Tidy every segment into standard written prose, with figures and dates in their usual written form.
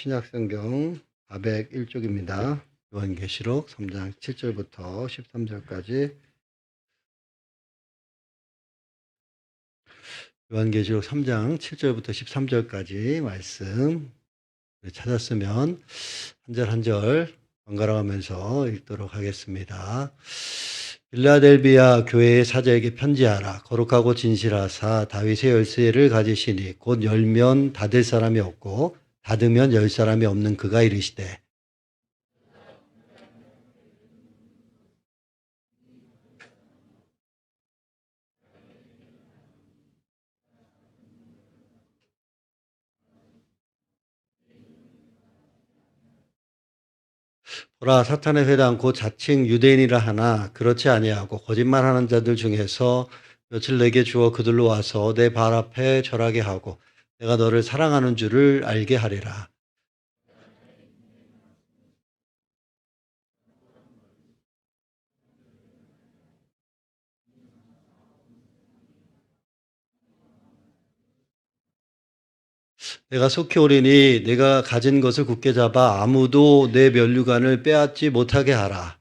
신약성경 401쪽입니다. 요한계시록 3장 7절부터 13절까지. 요한계시록 3장 7절부터 13절까지 말씀 찾았으면 한 절 한 절 번갈아가면서 읽도록 하겠습니다. 빌라델비아 교회의 사자에게 편지하라. 거룩하고 진실하사 다윗의 열쇠를 가지시니 곧 열면 닫을 사람이 없고 닫으면 열 사람이 없는 그가 이르시되 보라, 사탄의 회당 곧 자칭 유대인이라 하나 그렇지 아니하고 거짓말하는 자들 중에서 며칠 내게 주어 그들로 와서 내 발 앞에 절하게 하고 내가 너를 사랑하는 줄을 알게 하리라. 내가 속히 오리니 내가 가진 것을 굳게 잡아 아무도 내 면류관을 빼앗지 못하게 하라.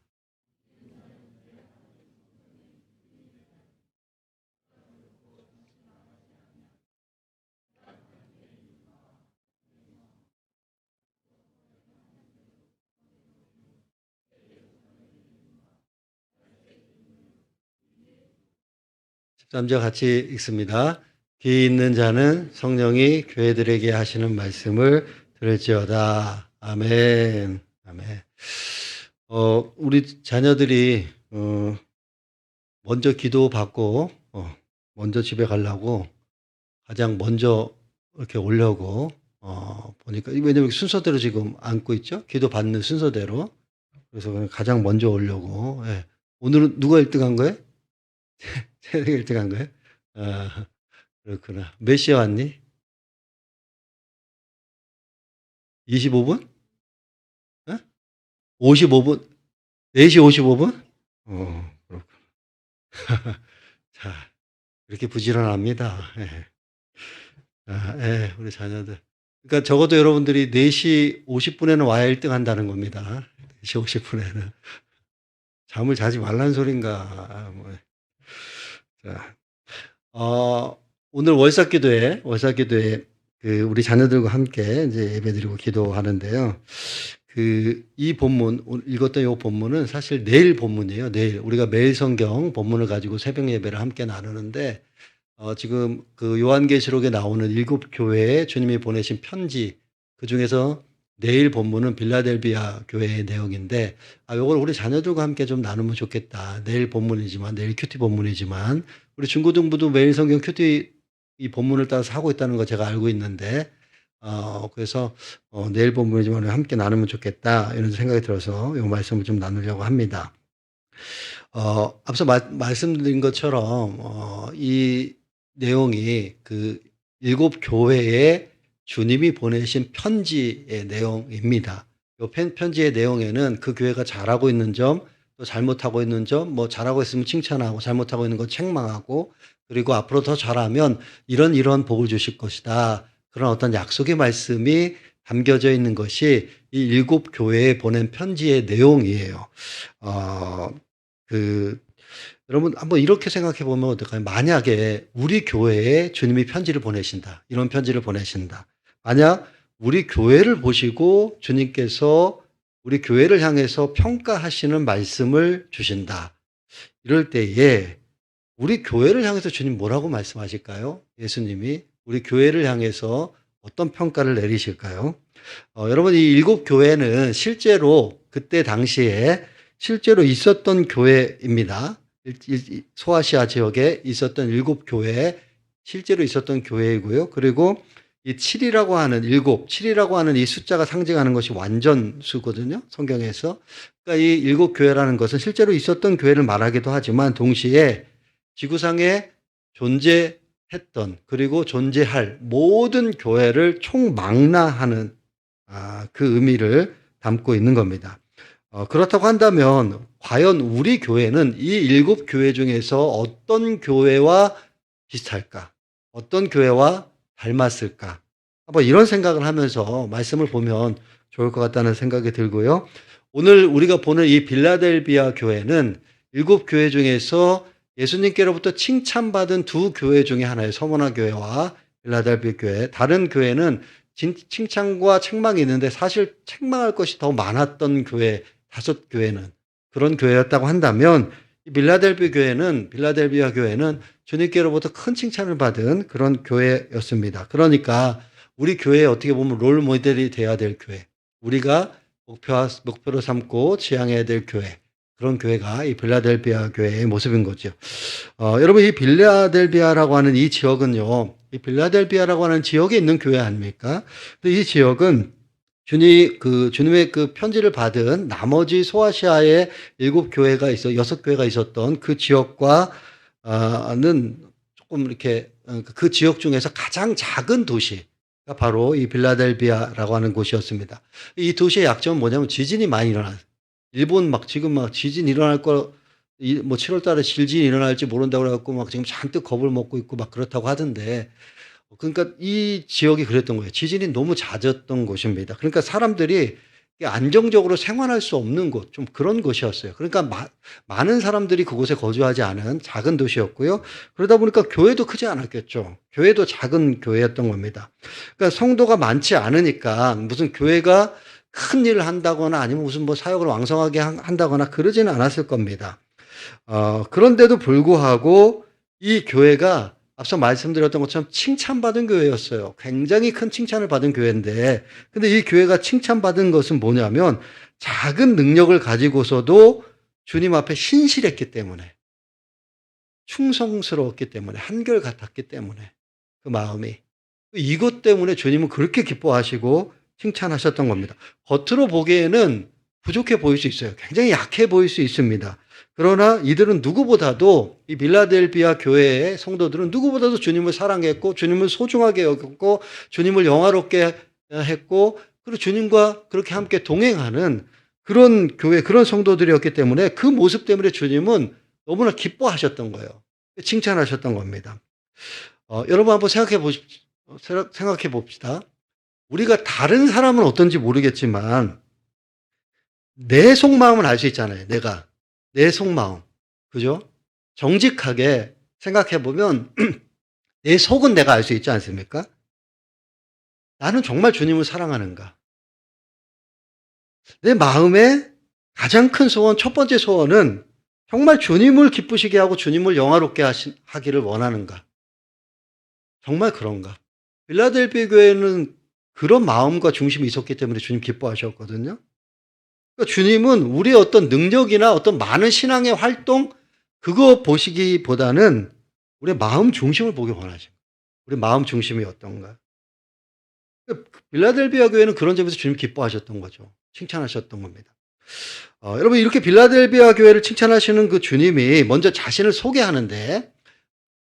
13절 같이 읽습니다. 귀 있는 자는 성령이 교회들에게 하시는 말씀을 들을지어다. 아멘. 아멘. 우리 자녀들이 먼저 기도받고 먼저 집에 가려고 가장 먼저 이렇게 오려고 보니까, 왜냐면 순서대로 지금 앉고 있죠. 기도받는 순서대로. 그래서 그냥 가장 먼저 오려고. 예. 오늘은 누가 1등한 거예요? 새내가 1등한 거예요? 아, 그렇구나. 몇 시에 왔니? 25분? 55분? 4시 55분? 그렇구나. 자, 이렇게 부지런합니다. 예. 예, 우리 자녀들. 그러니까 적어도 여러분들이 4시 50분에는 와야 1등 한다는 겁니다. 4시 50분에는. 잠을 자지 말란 소린가. 자, 오늘 월삭기도에 우리 자녀들과 함께 이제 예배드리고 기도하는데요. 이 본문, 읽었던 이 본문은 사실 내일 본문이에요. 내일. 우리가 매일 성경 본문을 가지고 새벽 예배를 함께 나누는데, 지금 그 요한계시록에 나오는 7 교회에 주님이 보내신 편지, 그 중에서 내일 본문은 빌라델비아 교회의 내용인데, 요걸 우리 자녀들과 함께 좀 나누면 좋겠다. 내일 본문이지만, 내일 큐티 본문이지만, 우리 중고등부도 매일 성경 큐티 이 본문을 따라서 하고 있다는 거 제가 알고 있는데, 그래서 내일 본문이지만 함께 나누면 좋겠다 이런 생각이 들어서 이 말씀을 좀 나누려고 합니다. 앞서 말씀드린 것처럼 이 내용이 그 7 교회에 주님이 보내신 편지의 내용입니다. 이 편지의 내용에는 그 교회가 잘하고 있는 점, 또 잘못하고 있는 점, 뭐 잘하고 있으면 칭찬하고 잘못하고 있는 거 책망하고, 그리고 앞으로 더 잘하면 이런 복을 주실 것이다. 그런 어떤 약속의 말씀이 담겨져 있는 것이 이 7 교회에 보낸 편지의 내용이에요. 여러분 한번 이렇게 생각해 보면 어떨까요? 만약에 우리 교회에 주님이 편지를 보내신다. 이런 편지를 보내신다. 만약 우리 교회를 보시고 주님께서 우리 교회를 향해서 평가하시는 말씀을 주신다. 이럴 때에 우리 교회를 향해서 주님 뭐라고 말씀하실까요? 예수님이 우리 교회를 향해서 어떤 평가를 내리실까요? 여러분, 이 7 교회는 실제로 그때 당시에 실제로 있었던 교회입니다. 소아시아 지역에 있었던 7 교회, 실제로 있었던 교회이고요. 그리고 이 7이라고 하는 이 숫자가 상징하는 것이 완전수거든요. 성경에서. 그러니까 이 7 교회라는 것은 실제로 있었던 교회를 말하기도 하지만 동시에 지구상에 존재했던 그리고 존재할 모든 교회를 총망라하는 그 의미를 담고 있는 겁니다. 그렇다고 한다면 과연 우리 교회는 이 7 교회 중에서 어떤 교회와 비슷할까? 어떤 교회와 닮았을까? 한번 이런 생각을 하면서 말씀을 보면 좋을 것 같다는 생각이 들고요. 오늘 우리가 보는 이 빌라델비아 교회는 7교회 중에서 예수님께로부터 칭찬받은 2교회 중에 하나예요. 서머나 교회와 빌라델비아 교회. 다른 교회는 칭찬과 책망이 있는데 사실 책망할 것이 더 많았던 교회, 5교회는 그런 교회였다고 한다면 이 빌라델비아 교회는 주님께로부터 큰 칭찬을 받은 그런 교회였습니다. 그러니까 우리 교회에 어떻게 보면 롤 모델이 돼야 될 교회, 우리가 목표로 삼고 지향해야 될 교회, 그런 교회가 이 빌라델비아 교회의 모습인 거죠. 여러분, 이 빌라델비아라고 하는 이 지역은요, 이 빌라델비아라고 하는 지역에 있는 교회 아닙니까? 근데 이 지역은 주님의 그 편지를 받은 나머지 소아시아의 7교회가 6교회가 있었던 그 지역과는 조금 이렇게 그 지역 중에서 가장 작은 도시가 바로 이 빌라델비아라고 하는 곳이었습니다. 이 도시의 약점은 뭐냐면 지진이 많이 일어나요. 일본 지금 지진 일어날 뭐 7월 달에 지진이 일어날지 모른다고 그래갖고 지금 잔뜩 겁을 먹고 있고 그렇다고 하던데, 그러니까 이 지역이 그랬던 거예요. 지진이 너무 잦았던 곳입니다. 그러니까 사람들이 안정적으로 생활할 수 없는 곳, 좀 그런 곳이었어요. 그러니까 많은 사람들이 그곳에 거주하지 않은 작은 도시였고요. 그러다 보니까 교회도 크지 않았겠죠. 교회도 작은 교회였던 겁니다. 그러니까 성도가 많지 않으니까 무슨 교회가 큰 일을 한다거나 아니면 무슨 사역을 왕성하게 한다거나 그러지는 않았을 겁니다. 그런데도 불구하고 이 교회가 앞서 말씀드렸던 것처럼 칭찬받은 교회였어요. 굉장히 큰 칭찬을 받은 교회인데, 근데 이 교회가 칭찬받은 것은 뭐냐면 작은 능력을 가지고서도 주님 앞에 신실했기 때문에, 충성스러웠기 때문에, 한결같았기 때문에, 그 마음이, 이것 때문에 주님은 그렇게 기뻐하시고 칭찬하셨던 겁니다. 겉으로 보기에는 부족해 보일 수 있어요. 굉장히 약해 보일 수 있습니다. 그러나 이들은 누구보다도, 이 빌라델비아 교회의 성도들은 누구보다도 주님을 사랑했고 주님을 소중하게 여겼고 주님을 영화롭게 했고, 그리고 주님과 그렇게 함께 동행하는 그런 교회, 그런 성도들이었기 때문에 그 모습 때문에 주님은 너무나 기뻐하셨던 거예요. 칭찬하셨던 겁니다. 여러분 한번 생각해 봅시다. 우리가 다른 사람은 어떤지 모르겠지만 내 속마음은 알 수 있잖아요. 내 속마음. 그죠? 정직하게 생각해 보면 내 속은 내가 알 수 있지 않습니까? 나는 정말 주님을 사랑하는가? 내 마음의 가장 큰 소원, 첫 번째 소원은 정말 주님을 기쁘시게 하고 주님을 영화롭게 하기를 원하는가? 정말 그런가? 빌라델비아 교회는 그런 마음과 중심이 있었기 때문에 주님 기뻐하셨거든요. 그러니까 주님은 우리의 어떤 능력이나 어떤 많은 신앙의 활동, 그거 보시기보다는 우리의 마음 중심을 보기 원하십니다. 우리 마음 중심이 어떤가? 빌라델비아 교회는 그런 점에서 주님 기뻐하셨던 거죠. 칭찬하셨던 겁니다. 여러분, 이렇게 빌라델비아 교회를 칭찬하시는 그 주님이 먼저 자신을 소개하는데,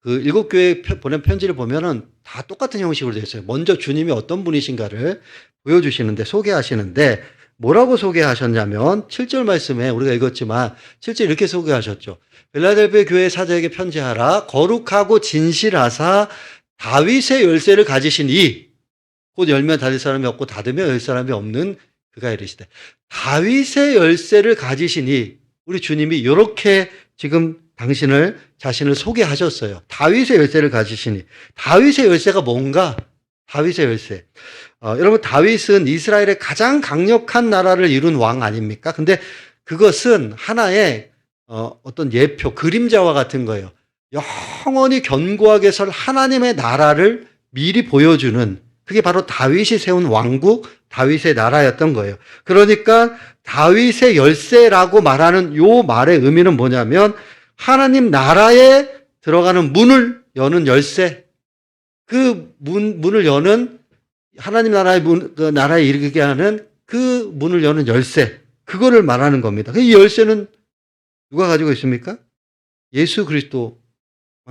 그 7교회에 보낸 편지를 보면은 다 똑같은 형식으로 되어 있어요. 먼저 주님이 어떤 분이신가를 보여주시는데, 소개하시는데, 뭐라고 소개하셨냐면 7절 말씀에 우리가 읽었지만 7절 이렇게 소개하셨죠. 빌라델비아 교회 사자에게 편지하라. 거룩하고 진실하사 다윗의 열쇠를 가지신 이, 곧 열면 닫을 사람이 없고 닫으면 열 사람이 없는 그가 이르시되, 다윗의 열쇠를 가지신 이, 우리 주님이 이렇게 지금 자신을 소개하셨어요. 다윗의 열쇠를 가지시니. 다윗의 열쇠가 뭔가? 다윗의 열쇠. 여러분, 다윗은 이스라엘의 가장 강력한 나라를 이룬 왕 아닙니까? 근데 그것은 하나의 어떤 예표, 그림자와 같은 거예요. 영원히 견고하게 설 하나님의 나라를 미리 보여주는, 그게 바로 다윗이 세운 왕국, 다윗의 나라였던 거예요. 그러니까 다윗의 열쇠라고 말하는 요 말의 의미는 뭐냐면 하나님 나라에 들어가는 문을 여는 열쇠, 그 문을 여는, 하나님 나라의 그 나라에 이르게 하는 그 문을 여는 열쇠, 그거를 말하는 겁니다. 이 열쇠는 누가 가지고 있습니까? 예수 그리스도만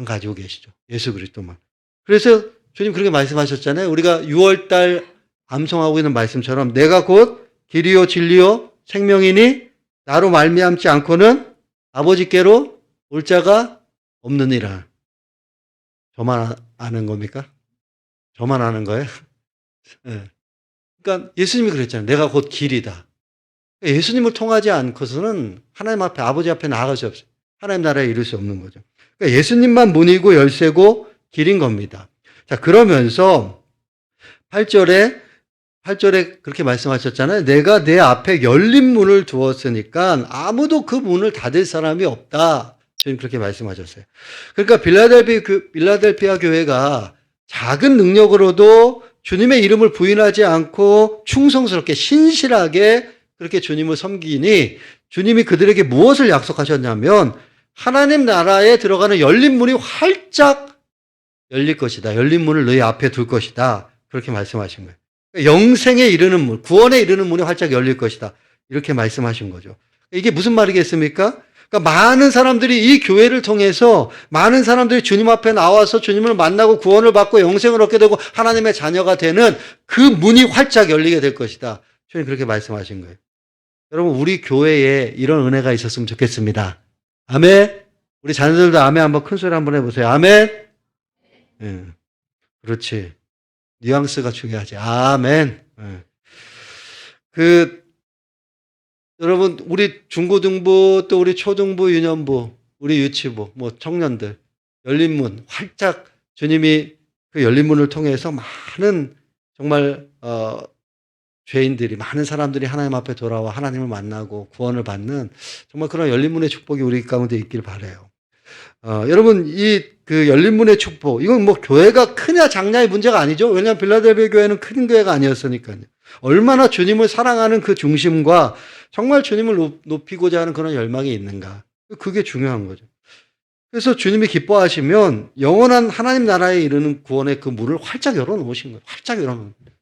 가지고 계시죠. 예수 그리스도만. 그래서 주님 그렇게 말씀하셨잖아요. 우리가 6월달 암송하고 있는 말씀처럼 내가 곧 길이요 진리요 생명이니 나로 말미암지 않고는 아버지께로 올 자가 없느니라. 저만 아는 겁니까? 저만 아는 거예요? 예. 그러니까 예수님이 그랬잖아요. 내가 곧 길이다. 예수님을 통하지 않고서는 하나님 앞에 아버지 앞에 나아갈 수 없어요. 하나님 나라에 이룰 수 없는 거죠. 그러니까 예수님만 문이고 열쇠고 길인 겁니다. 자, 그러면서 8절에 그렇게 말씀하셨잖아요. 내가 내 앞에 열린 문을 두었으니까 아무도 그 문을 닫을 사람이 없다. 주님 그렇게 말씀하셨어요. 그러니까 빌라델피아 교회가 작은 능력으로도 주님의 이름을 부인하지 않고 충성스럽게 신실하게 그렇게 주님을 섬기니 주님이 그들에게 무엇을 약속하셨냐면 하나님 나라에 들어가는 열린 문이 활짝 열릴 것이다. 열린 문을 너희 앞에 둘 것이다. 그렇게 말씀하신 거예요. 영생에 이르는 문, 구원에 이르는 문이 활짝 열릴 것이다. 이렇게 말씀하신 거죠. 이게 무슨 말이겠습니까? 그러니까 많은 사람들이 이 교회를 통해서 많은 사람들이 주님 앞에 나와서 주님을 만나고 구원을 받고 영생을 얻게 되고 하나님의 자녀가 되는 그 문이 활짝 열리게 될 것이다. 주님 그렇게 말씀하신 거예요. 여러분 우리 교회에 이런 은혜가 있었으면 좋겠습니다. 아멘. 우리 자녀들도 아멘 한번 큰 소리 한번 해보세요. 아멘. 예. 그렇지. 뉘앙스가 중요하지. 아멘. 예. 여러분, 우리 중고등부, 또 우리 초등부, 유년부, 우리 유치부, 뭐 청년들, 열린 문, 활짝 주님이 그 열린 문을 통해서 많은 정말, 죄인들이, 많은 사람들이 하나님 앞에 돌아와 하나님을 만나고 구원을 받는 정말 그런 열린 문의 축복이 우리 가운데 있길 바라요. 여러분, 그 열린 문의 축복, 이건 뭐 교회가 크냐 작냐의 문제가 아니죠. 왜냐하면 빌라델피아 교회는 큰 교회가 아니었으니까요. 얼마나 주님을 사랑하는 그 중심과 정말 주님을 높이고자 하는 그런 열망이 있는가. 그게 중요한 거죠. 그래서 주님이 기뻐하시면 영원한 하나님 나라에 이르는 구원의 그 문을 활짝 열어놓으신 거예요. 활짝 열어놓은 거예요.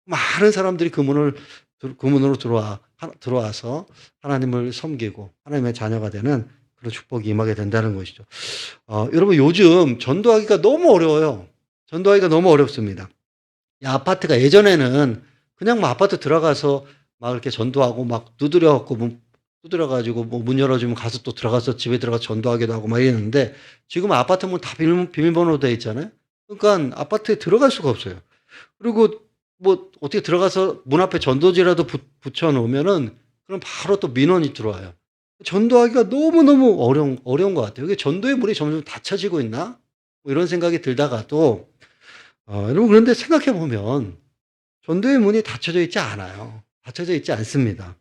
많은 사람들이 그 문으로 들어와서 하나님을 섬기고 하나님의 자녀가 되는 그런 축복이 임하게 된다는 것이죠. 여러분 요즘 전도하기가 너무 어려워요. 전도하기가 너무 어렵습니다. 아파트가 예전에는 그냥 뭐 아파트 들어가서 막 이렇게 전도하고 막 두드려가지고 뭐 문 열어주면 가서 또 들어가서 집에 들어가서 전도하기도 하고 막 이랬는데 지금 아파트 문 다 비밀번호로 돼 있잖아요. 그러니까 아파트에 들어갈 수가 없어요. 그리고 뭐 어떻게 들어가서 문 앞에 전도지라도 붙여놓으면은 그럼 바로 또 민원이 들어와요. 전도하기가 너무너무 어려운 것 같아요. 이게 전도의 문이 점점 닫혀지고 있나? 뭐 이런 생각이 들다가도, 여러분, 그런데 생각해보면, 전도의 문이 닫혀져 있지 않아요. 닫혀져 있지 않습니다.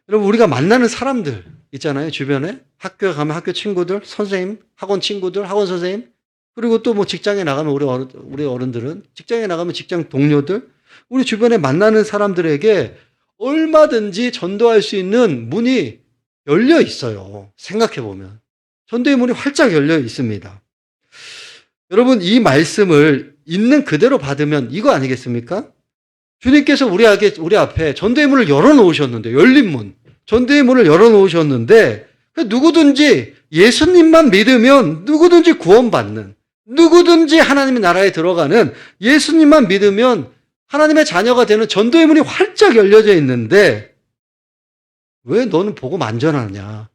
여러분, 우리가 만나는 사람들 있잖아요. 주변에. 학교에 가면 학교 친구들, 선생님, 학원 친구들, 학원 선생님, 그리고 또 뭐 직장에 나가면 우리 어른들은, 직장에 나가면 직장 동료들, 우리 주변에 만나는 사람들에게 얼마든지 전도할 수 있는 문이 열려 있어요. 생각해보면. 전도의 문이 활짝 열려 있습니다. 여러분, 이 말씀을 있는 그대로 받으면 이거 아니겠습니까? 주님께서 우리 앞에 전도의 문을 열어놓으셨는데, 열린 문. 전도의 문을 열어놓으셨는데, 누구든지 예수님만 믿으면 누구든지 구원받는, 누구든지 하나님의 나라에 들어가는 예수님만 믿으면 하나님의 자녀가 되는 전도의 문이 활짝 열려져 있는데, 왜 너는 복음 안 전하냐?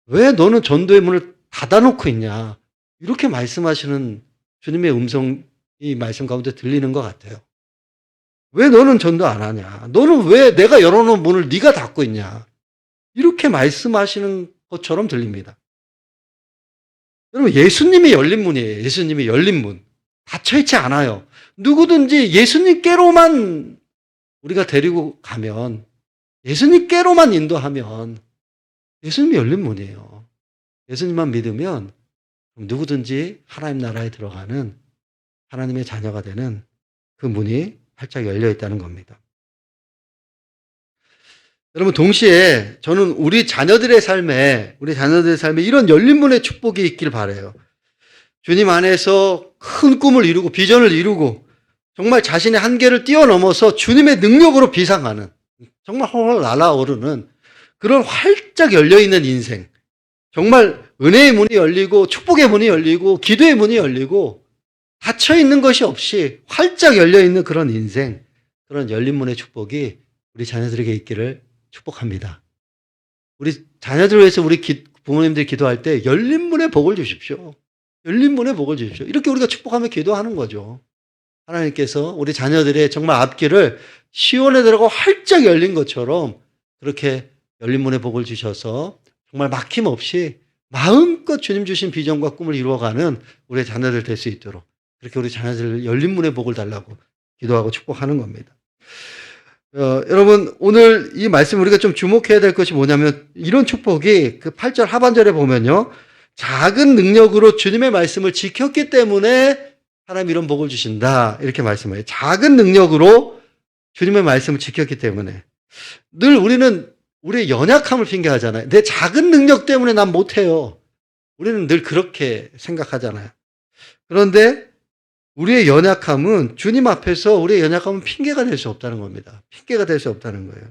왜 너는 전도의 문을 닫아놓고 있냐? 이렇게 말씀하시는 주님의 음성이 말씀 가운데 들리는 것 같아요. 왜 너는 전도 안 하냐? 너는 왜 내가 열어놓은 문을 네가 닫고 있냐? 이렇게 말씀하시는 것처럼 들립니다. 여러분, 예수님이 열린 문이에요. 예수님이 열린 문. 닫혀있지 않아요. 누구든지 예수님께로만 우리가 데리고 가면, 예수님께로만 인도하면 예수님이 열린 문이에요. 예수님만 믿으면 누구든지 하나님 나라에 들어가는 하나님의 자녀가 되는 그 문이 활짝 열려 있다는 겁니다. 여러분, 동시에 저는 우리 자녀들의 삶에 이런 열린 문의 축복이 있길 바라요. 주님 안에서 큰 꿈을 이루고 비전을 이루고 정말 자신의 한계를 뛰어넘어서 주님의 능력으로 비상하는, 정말 헐헐 날아오르는 그런 활짝 열려있는 인생, 정말 은혜의 문이 열리고 축복의 문이 열리고 기도의 문이 열리고 닫혀있는 것이 없이 활짝 열려있는 그런 인생, 그런 열린 문의 축복이 우리 자녀들에게 있기를 축복합니다. 우리 자녀들을 위해서 우리 부모님들이 기도할 때 열린 문의 복을 주십시오. 열린 문의 복을 주십시오. 이렇게 우리가 축복하며 기도하는 거죠. 하나님께서 우리 자녀들의 정말 앞길을 시온에 들어가 활짝 열린 것처럼 그렇게 열린 문의 복을 주셔서 정말 막힘없이 마음껏 주님 주신 비전과 꿈을 이루어가는 우리의 자녀들 될 수 있도록 그렇게 우리 자녀들 열린 문의 복을 달라고 기도하고 축복하는 겁니다. 여러분 오늘 이 말씀 우리가 좀 주목해야 될 것이 뭐냐면 이런 축복이 그 8절 하반절에 보면요. 작은 능력으로 주님의 말씀을 지켰기 때문에 하나님 이런 복을 주신다. 이렇게 말씀해요. 작은 능력으로 주님의 말씀을 지켰기 때문에. 늘 우리는 우리의 연약함을 핑계하잖아요. 내 작은 능력 때문에 난 못해요. 우리는 늘 그렇게 생각하잖아요. 그런데 우리의 연약함은 주님 앞에서 우리의 연약함은 핑계가 될 수 없다는 겁니다. 핑계가 될 수 없다는 거예요.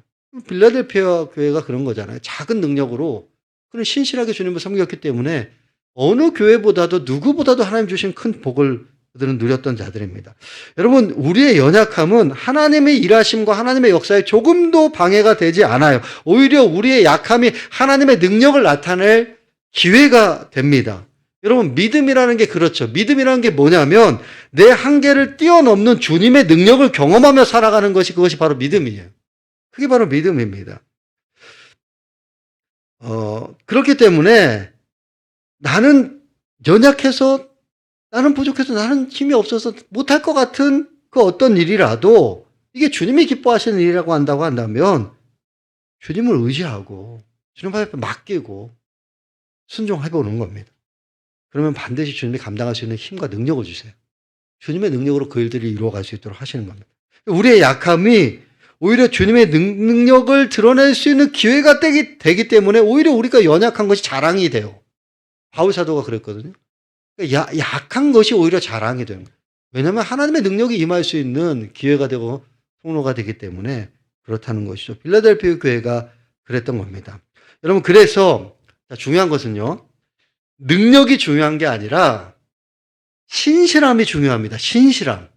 빌라델피아 교회가 그런 거잖아요. 작은 능력으로 그는 신실하게 주님을 섬겼기 때문에 어느 교회보다도 누구보다도 하나님 주신 큰 복을 그들은 누렸던 자들입니다. 여러분 우리의 연약함은 하나님의 일하심과 하나님의 역사에 조금도 방해가 되지 않아요. 오히려 우리의 약함이 하나님의 능력을 나타낼 기회가 됩니다. 여러분 믿음이라는 게 그렇죠. 믿음이라는 게 뭐냐면 내 한계를 뛰어넘는 주님의 능력을 경험하며 살아가는 것이 그것이 바로 믿음이에요. 그게 바로 믿음입니다. 그렇기 때문에 나는 연약해서 나는 부족해서 나는 힘이 없어서 못할 것 같은 그 어떤 일이라도 이게 주님이 기뻐하시는 일이라고 한다고 한다면 주님을 의지하고 주님 앞에 맡기고 순종해보는 겁니다. 그러면 반드시 주님이 감당할 수 있는 힘과 능력을 주세요. 주님의 능력으로 그 일들이 이루어갈 수 있도록 하시는 겁니다. 우리의 약함이 오히려 주님의 능력을 드러낼 수 있는 기회가 되기 때문에 오히려 우리가 연약한 것이 자랑이 돼요. 바울 사도가 그랬거든요. 약한 것이 오히려 자랑이 되는 거예요. 왜냐하면 하나님의 능력이 임할 수 있는 기회가 되고 통로가 되기 때문에 그렇다는 것이죠. 빌라델피아 교회가 그랬던 겁니다. 여러분 그래서 중요한 것은요. 능력이 중요한 게 아니라 신실함이 중요합니다. 신실함.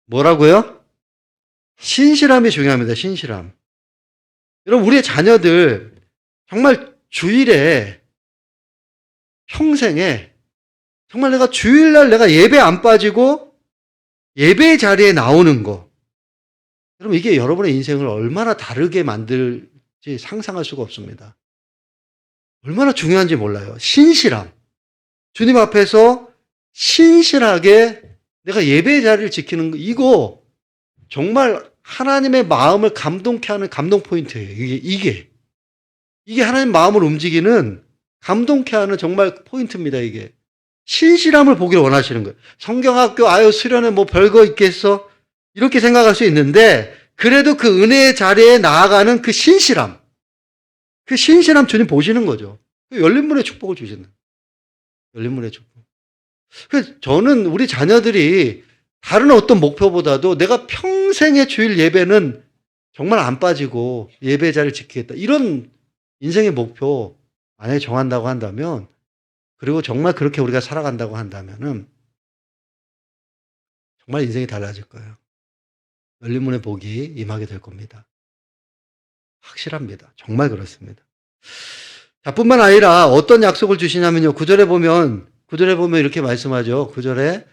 뭐라고요? 신실함이 중요합니다. 신실함. 여러분 우리의 자녀들 정말 주일에 평생에 정말 내가 주일날 내가 예배 안 빠지고 예배 자리에 나오는 거. 여러분 이게 여러분의 인생을 얼마나 다르게 만들지 상상할 수가 없습니다. 얼마나 중요한지 몰라요. 신실함. 주님 앞에서 신실하게 내가 예배 자리를 지키는 거 이거 정말 하나님의 마음을 감동케 하는 감동 포인트예요. 이게 하나님 마음을 움직이는 감동케 하는 정말 포인트입니다. 이게 신실함을 보기를 원하시는 거예요. 성경학교 아유 수련회 뭐 별거 있겠어? 이렇게 생각할 수 있는데 그래도 그 은혜의 자리에 나아가는 그 신실함 주님 보시는 거죠. 열린 문의 축복을 주시는 열린 문의 축복. 그래서 저는 우리 자녀들이 다른 어떤 목표보다도 내가 평생의 주일 예배는 정말 안 빠지고 예배 자리를 지키겠다. 이런 인생의 목표 만약에 정한다고 한다면 그리고 정말 그렇게 우리가 살아간다고 한다면은 정말 인생이 달라질 거예요. 열린 문의 복이 임하게 될 겁니다. 확실합니다. 정말 그렇습니다. 자, 뿐만 아니라 어떤 약속을 주시냐면요. 9절에 보면 이렇게 말씀하죠. 9절에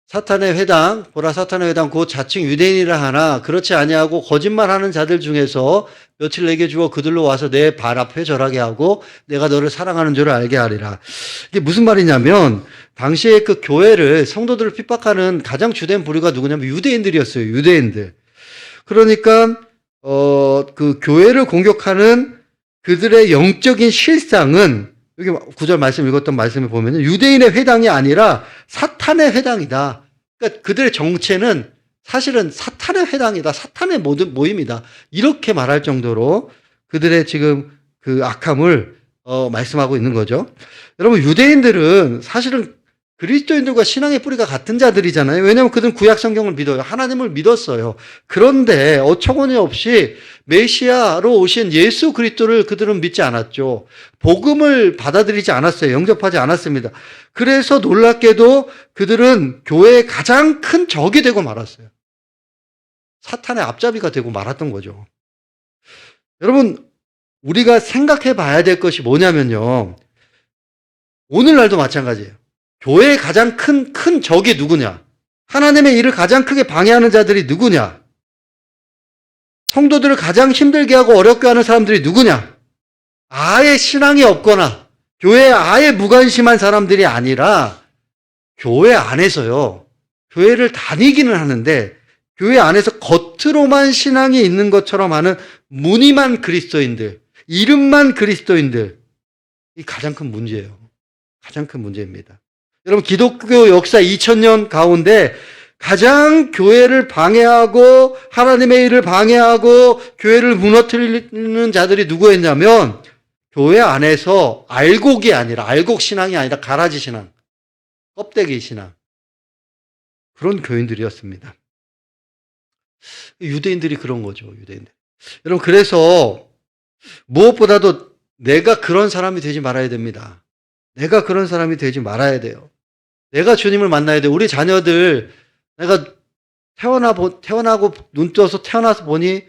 사탄의 회당, 보라 사탄의 회당 곧 자칭 유대인이라 하나 그렇지 아니하고 거짓말하는 자들 중에서 며칠 내게 주어 그들로 와서 내 발 앞에 절하게 하고 내가 너를 사랑하는 줄을 알게 하리라. 이게 무슨 말이냐면 당시에 그 교회를 성도들을 핍박하는 가장 주된 부류가 누구냐면 유대인들이었어요. 유대인들. 그러니까 그 교회를 공격하는 그들의 영적인 실상은 여기 9절 말씀 읽었던 말씀을 보면 유대인의 회당이 아니라 사탄의 회당이다. 그러니까 그들의 정체는 사실은 사탄의 회당이다. 사탄의 모임이다. 이렇게 말할 정도로 그들의 지금 그 악함을 말씀하고 있는 거죠. 여러분 유대인들은 사실은 그리스도인들과 신앙의 뿌리가 같은 자들이잖아요. 왜냐하면 그들은 구약 성경을 믿어요. 하나님을 믿었어요. 그런데 어처구니 없이 메시아로 오신 예수 그리스도를 그들은 믿지 않았죠. 복음을 받아들이지 않았어요. 영접하지 않았습니다. 그래서 놀랍게도 그들은 교회의 가장 큰 적이 되고 말았어요. 사탄의 앞잡이가 되고 말았던 거죠. 여러분 우리가 생각해 봐야 될 것이 뭐냐면요. 오늘날도 마찬가지예요. 교회의 가장 큰 적이 누구냐? 하나님의 일을 가장 크게 방해하는 자들이 누구냐? 성도들을 가장 힘들게 하고 어렵게 하는 사람들이 누구냐? 아예 신앙이 없거나 교회에 아예 무관심한 사람들이 아니라 교회 안에서요. 교회를 다니기는 하는데 교회 안에서 겉으로만 신앙이 있는 것처럼 하는 무늬만 그리스도인들, 이름만 그리스도인들, 이 가장 큰 문제예요. 가장 큰 문제입니다. 여러분, 기독교 역사 2000년 가운데 가장 교회를 방해하고 하나님의 일을 방해하고 교회를 무너뜨리는 자들이 누구였냐면 교회 안에서 알곡 신앙이 아니라 가라지 신앙, 껍데기 신앙, 그런 교인들이었습니다. 유대인들이 그런 거죠, 유대인들. 여러분, 그래서 무엇보다도 내가 그런 사람이 되지 말아야 됩니다. 내가 그런 사람이 되지 말아야 돼요. 내가 주님을 만나야 돼요. 우리 자녀들, 내가 태어나고 눈 떠서 태어나서 보니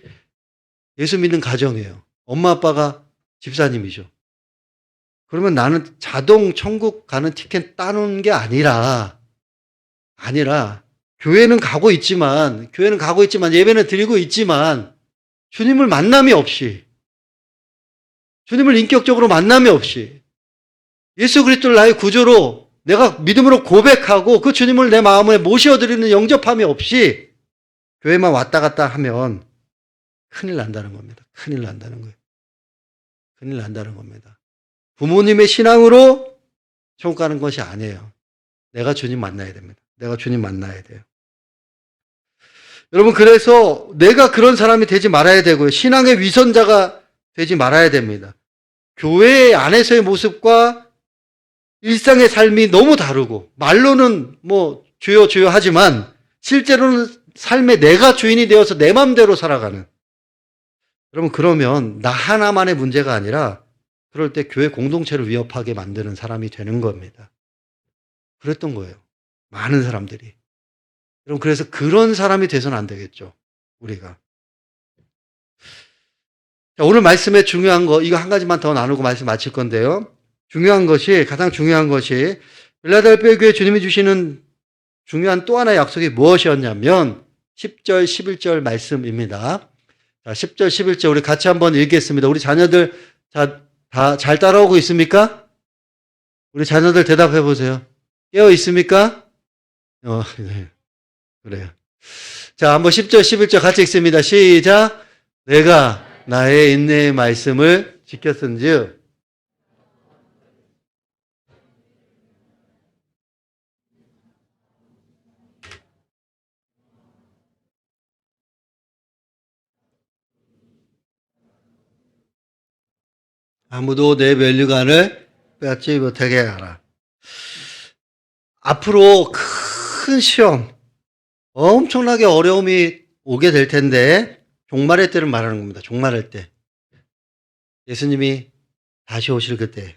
예수 믿는 가정이에요. 엄마 아빠가 집사님이죠. 그러면 나는 자동 천국 가는 티켓 따놓은 게 아니라 교회는 가고 있지만 예배는 드리고 있지만 주님을 만남이 없이, 주님을 인격적으로 만남이 없이, 예수 그리스도를 나의 구주로 내가 믿음으로 고백하고 그 주님을 내 마음에 모셔드리는 영접함이 없이 교회만 왔다 갔다 하면 큰일 난다는 겁니다. 큰일 난다는 거예요. 큰일 난다는 겁니다. 부모님의 신앙으로 천국 가는 것이 아니에요. 내가 주님 만나야 됩니다. 내가 주님 만나야 돼요. 여러분, 그래서 내가 그런 사람이 되지 말아야 되고요. 신앙의 위선자가 되지 말아야 됩니다. 교회 안에서의 모습과 일상의 삶이 너무 다르고, 말로는 뭐 주여 주여 하지만 실제로는 삶의 내가 주인이 되어서 내 맘대로 살아가는, 여러분, 그러면 나 하나만의 문제가 아니라 그럴 때 교회 공동체를 위협하게 만드는 사람이 되는 겁니다. 그랬던 거예요. 많은 사람들이. 여러분, 그래서 그런 사람이 돼서는 안 되겠죠, 우리가. 자, 오늘 말씀에 중요한 거, 이거 한 가지만 더 나누고 말씀 마칠 건데요. 가장 중요한 것이 빌라델피아 교회 주님이 주시는 중요한 또 하나의 약속이 무엇이었냐면 10절, 11절 말씀입니다. 자, 10절, 11절 우리 같이 한번 읽겠습니다. 우리 자녀들 다 잘 따라오고 있습니까? 우리 자녀들 대답해 보세요. 깨어 있습니까? 네. 그래요. 자, 한번 10절, 11절 같이 읽습니다. 시작. 내가 나의 인내의 말씀을 지켰은즉 아무도 내 면류관을 빼앗지 못하게 하라. 앞으로 큰 시험, 엄청나게 어려움이 오게 될 텐데 종말의 때를 말하는 겁니다. 종말의 때. 예수님이 다시 오실 그때.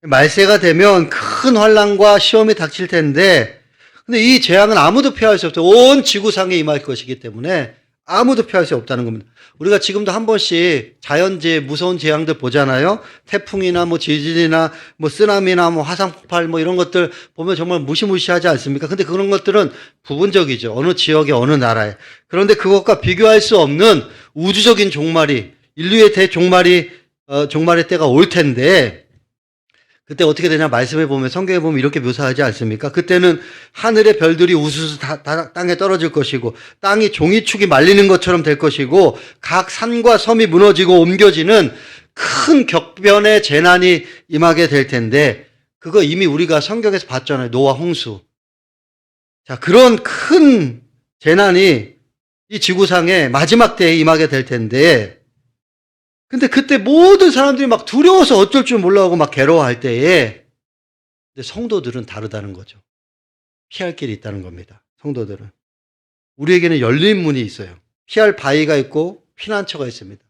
말세가 되면 큰 환난과 시험이 닥칠 텐데, 근데 이 재앙은 아무도 피할 수 없어요. 온 지구상에 임할 것이기 때문에 아무도 피할 수 없다는 겁니다. 우리가 지금도 한 번씩 자연재해, 무서운 재앙들 보잖아요. 태풍이나 뭐 지진이나 뭐 쓰나미나 뭐 화산 폭발 뭐 이런 것들 보면 정말 무시무시하지 않습니까? 근데 그런 것들은 부분적이죠. 어느 지역에 어느 나라에. 그런데 그것과 비교할 수 없는 우주적인 종말이, 인류의 대종말이 종말의 때가 올 텐데, 그때 어떻게 되냐 말씀해 보면, 성경에 보면 이렇게 묘사하지 않습니까? 그때는 하늘의 별들이 우수수 다 땅에 떨어질 것이고, 땅이 종이축이 말리는 것처럼 될 것이고, 각 산과 섬이 무너지고 옮겨지는 큰 격변의 재난이 임하게 될 텐데, 그거 이미 우리가 성경에서 봤잖아요. 노아 홍수. 자, 그런 큰 재난이 이 지구상에 마지막 때에 임하게 될 텐데, 근데 그때 모든 사람들이 막 두려워서 어쩔 줄 몰라하고 막 괴로워할 때에, 근데 성도들은 다르다는 거죠. 피할 길이 있다는 겁니다. 성도들은. 우리에게는 열린 문이 있어요. 피할 바위가 있고 피난처가 있습니다.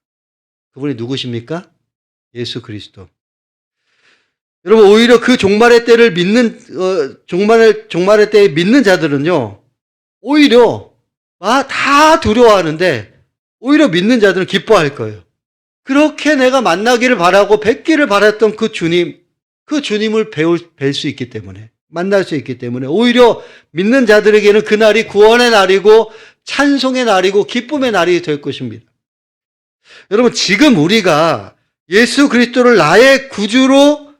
그분이 누구십니까? 예수 그리스도. 여러분, 오히려 그 종말의 때를 믿는, 종말의 때에 믿는 자들은요, 오히려 다 두려워하는데, 오히려 믿는 자들은 기뻐할 거예요. 그렇게 내가 만나기를 바라고 뵙기를 바랐던 그 주님을 뵐 수 있기 때문에, 만날 수 있기 때문에 오히려 믿는 자들에게는 그날이 구원의 날이고 찬송의 날이고 기쁨의 날이 될 것입니다. 여러분, 지금 우리가 예수 그리스도를 나의 구주로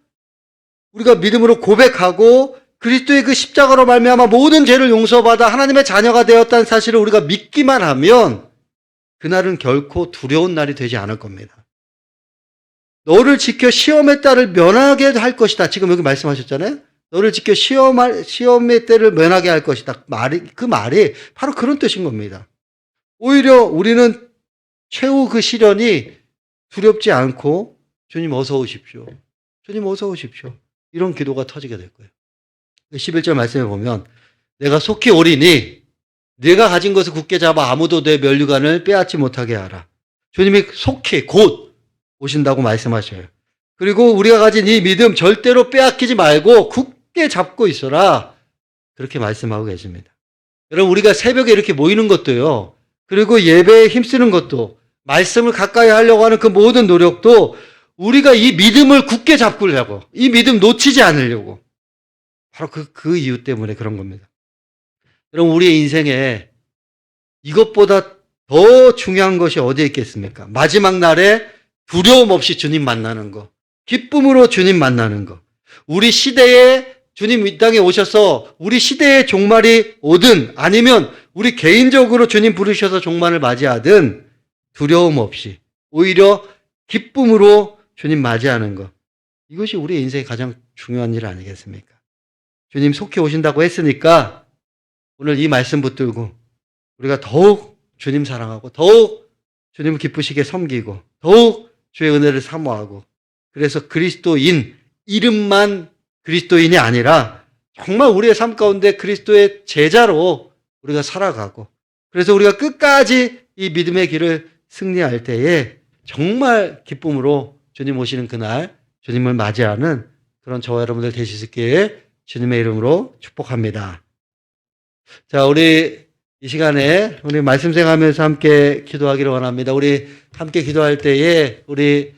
우리가 믿음으로 고백하고 그리스도의 그 십자가로 말미암아 모든 죄를 용서받아 하나님의 자녀가 되었다는 사실을 우리가 믿기만 하면 그날은 결코 두려운 날이 되지 않을 겁니다. 너를 지켜 시험의 때를 면하게 할 것이다. 지금 여기 말씀하셨잖아요. 너를 지켜 시험의 때를 면하게 할 것이다. 그 말이 바로 그런 뜻인 겁니다. 오히려 우리는 최후 그 시련이 두렵지 않고 주님 어서 오십시오. 주님 어서 오십시오. 이런 기도가 터지게 될 거예요. 11절 말씀에 보면 내가 속히 오리니 네가 가진 것을 굳게 잡아 아무도 내 면류관을 빼앗지 못하게 하라. 주님이 속히 곧 오신다고 말씀하셔요. 그리고 우리가 가진 이 믿음 절대로 빼앗기지 말고 굳게 잡고 있어라. 그렇게 말씀하고 계십니다. 여러분, 우리가 새벽에 이렇게 모이는 것도요. 그리고 예배에 힘쓰는 것도, 말씀을 가까이 하려고 하는 그 모든 노력도 우리가 이 믿음을 굳게 잡으려고, 이 믿음 놓치지 않으려고. 바로 그 이유 때문에 그런 겁니다. 여러분, 우리의 인생에 이것보다 더 중요한 것이 어디에 있겠습니까? 마지막 날에 두려움 없이 주님 만나는 거, 기쁨으로 주님 만나는 거. 우리 시대에 주님 이 땅에 오셔서 우리 시대의 종말이 오든 아니면 우리 개인적으로 주님 부르셔서 종말을 맞이하든 두려움 없이 오히려 기쁨으로 주님 맞이하는 것. 이것이 우리 인생의 가장 중요한 일 아니겠습니까? 주님 속히 오신다고 했으니까 오늘 이 말씀 붙들고 우리가 더욱 주님 사랑하고 더욱 주님을 기쁘시게 섬기고 더욱 주의 은혜를 사모하고 그래서 그리스도인, 이름만 그리스도인이 아니라 정말 우리의 삶 가운데 그리스도의 제자로 우리가 살아가고 그래서 우리가 끝까지 이 믿음의 길을 승리할 때에 정말 기쁨으로 주님 오시는 그날 주님을 맞이하는 그런 저와 여러분들 되실 수 있기에 주님의 이름으로 축복합니다. 자, 우리 이 시간에 우리 말씀 생각하면서 함께 기도하기를 원합니다. 우리 함께 기도할 때에 우리